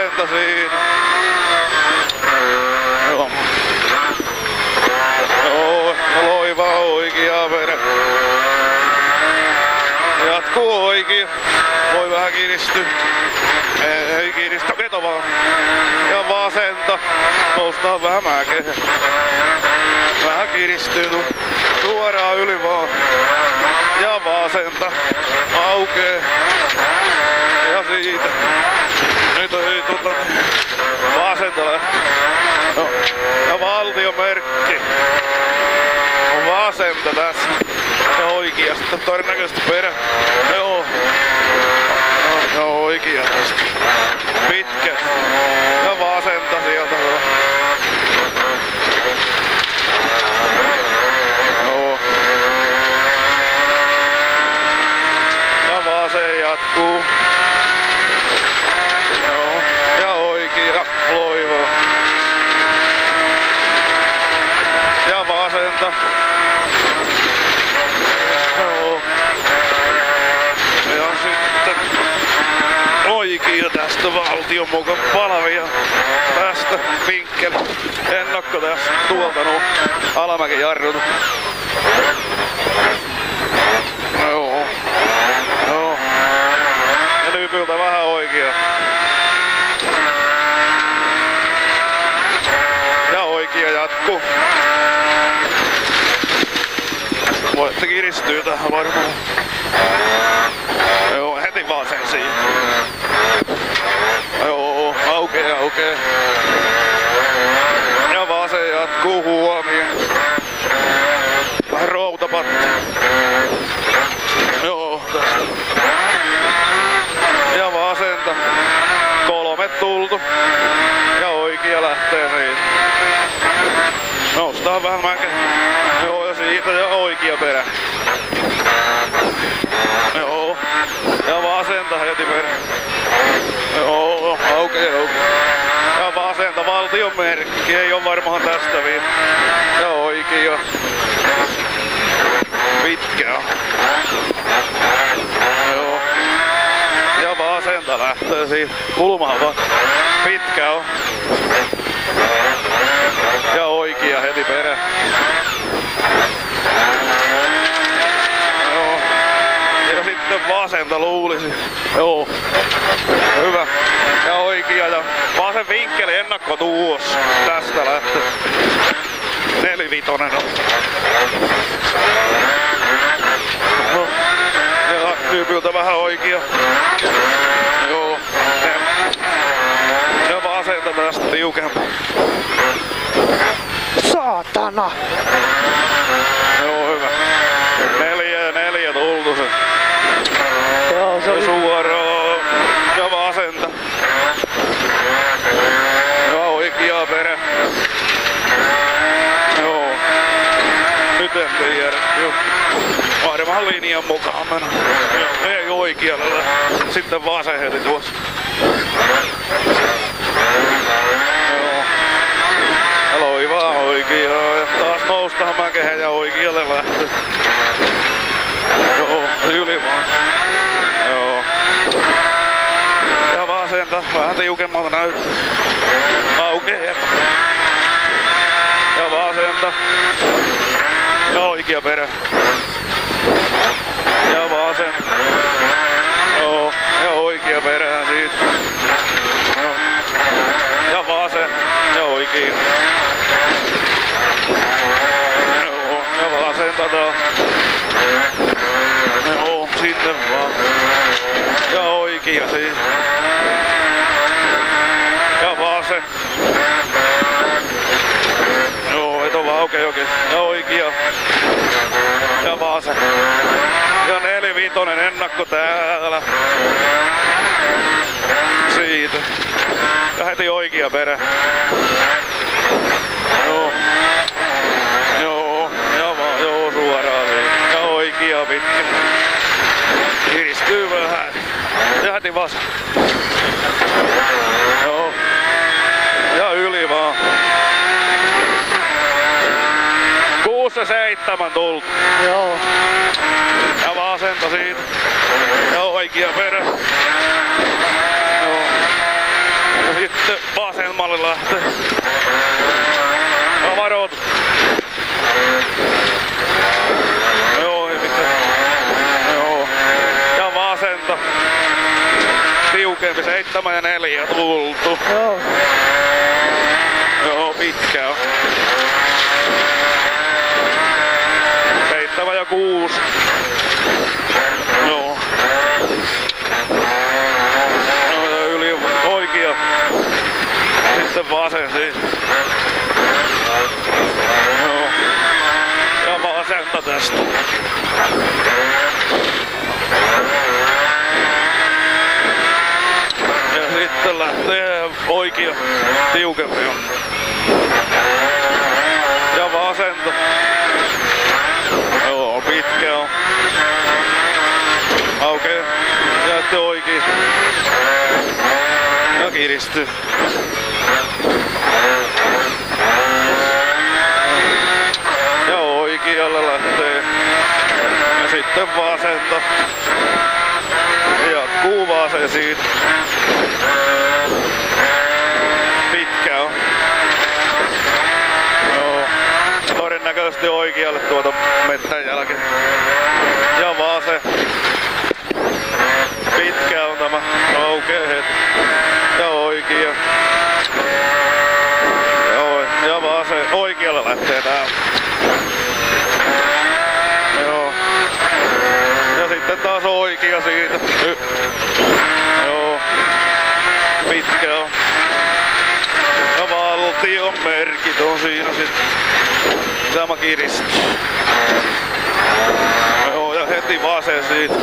vasenta siinä. Joo. Joo, loiva oikea perä. Jatkuu oikea. Voi vähän kiristyä. Ei kiristä, veto vaan. Ja vasenta. Noustaan vähän mäkeen. Vähän kiristyy. Suoraan yli vaan. Ja vasenta. Aukee. Ja siitä. Nyt ei vasenta lähtee. No. Ja valtiomerkki. On vasenta tässä. Ja oikea sitten todennäköisesti perä. Joo. Ja oikea tästä. Pitkä. Ja vasenta sieltä. Joo. Ja vasen jatkuu. Joo. Ja oikea loiva. Ja vasenta. Joo. Ja sitten oikea tästä valtion mukaan palavia. Tästä vinkkeli. Ennakko tässä tuolta nuo alamäki jarrutu. Joo. Joo. Ja lypyltä vähän oikea. Ja oikea jatkuu. Voitte kiristyä tähän varmaan. Joo, heti vaan sen siinä. Joo, aukee. Ja vasen jatkuu huomioon. Vähän routapatti. Joo, tästä. Ja vasenta. 3 tultu. Ja oikea lähtee siitä. Noustaan vähän mäkeä. Joo, ja siitä ja oikea perä. Joo. Ja vasenta heti perä. Joo, aukee. Ja vasenta valtion merkki. Ei oo varmaan tästä vielä. Ja oikea. Pitkä. Joo. Ja vasenta lähtee siitä. Kulmaan vaan. Pitkä on. Ja oikea heti perä. Joo. Ja sitten vasenta luulisi. Joo. Hyvä. Ja oikea ja vasen vinkkeli ennakko tuos. Tästä lähtee. 4-5 on. No. Ja tyypiltä vähän oikea. Joo. Ja vasenta tästä tiukempi. Saatana! Joo, hyvä. 4 tultu se. Joo, se oli suoraan. Ja vasenta. Ja oikea perä. Joo. Nyt en tiedä. Joo. Varmaan linjan mukaan mennä. Ei oikealle. Sitten vasen heti tuossa. Loivaa oikeaa ja taas noustaan mäkehen ja oikealle lähtee. Joo, yli vaan. Joo. Ja vasenta, vähän tiukemmalta näyttää. Aukee. Ja vasenta. Ja oikea perä. Ja vasen. Joo, ja oikea perään siitä. Joo. Ja vasen. Ja oikein. Joo, ja vasenta taas. Joo, sitten vaan. Ja oikea siis. Ja vasen. Joo, et on vaan okei. Ja oikea. Ja vasen. Ja 4-5 ennakko täällä. Siitä. Ja heti oikea perä. Joo. Joo. Ja vaan, joo, suoraan siitä. Ja oikea pitkä. Kiristyy vähän. Ja heti vasen. Joo. Ja yli vaan. 6 ja 7 tultu. Joo. Ja vasenta siitä. Ja oikea perä. Joo. 4 tultu. Joo. Joo, pitkä on. 7 ja 6. Joo. No, ja yli oikea. Sitten vasen siinä. Joo. Ja vasenta tästä. Ja sitten lähtee oikea tiukempi on. Ja vasenta. Joo, pitkä on. Aukee. Ja sitten oikein. Ja kiristyy. Ja oikealle lähtee. Ja sitten vasenta. Jatkuu vasen siitä. Pitkä on. Joo. Todennäköisesti oikealle tuota mettän jälkeen. Ja vasen. Pitkä on tämä. Aukee heti. Ja oikea. Ja vasen. Oikealle lähtee tää. Joo. Ja sitten taas oikea siitä. Joo. Pitkä on. Ja valtion merkit on siinä sitten. Sama kiristyy. Joo, ja heti vasen siitä.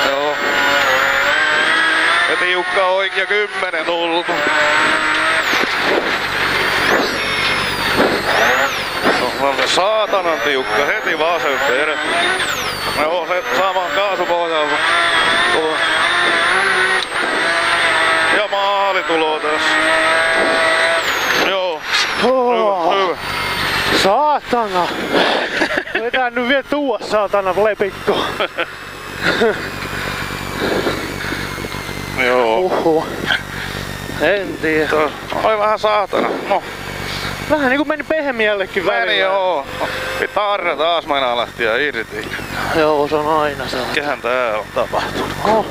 Joo. Ja tiukka oikea 10 tultu. No, saatanan tiukka, heti vasen perä. Joo, se saman kaasupohjalla. Ja maali tuloo tässä. Joo. Hyvä. Saatana! Vetää nyt vielä tuo saatana lepikko. Joo. En tiedä. Oli vähän saatana. No. Vähän niinku meni pehmiällekin välillä. Meni joo. Pitää arra taas mennä lähtiä irti. Joo, se on aina se. Mikähän tää on tapahtunut? Oh.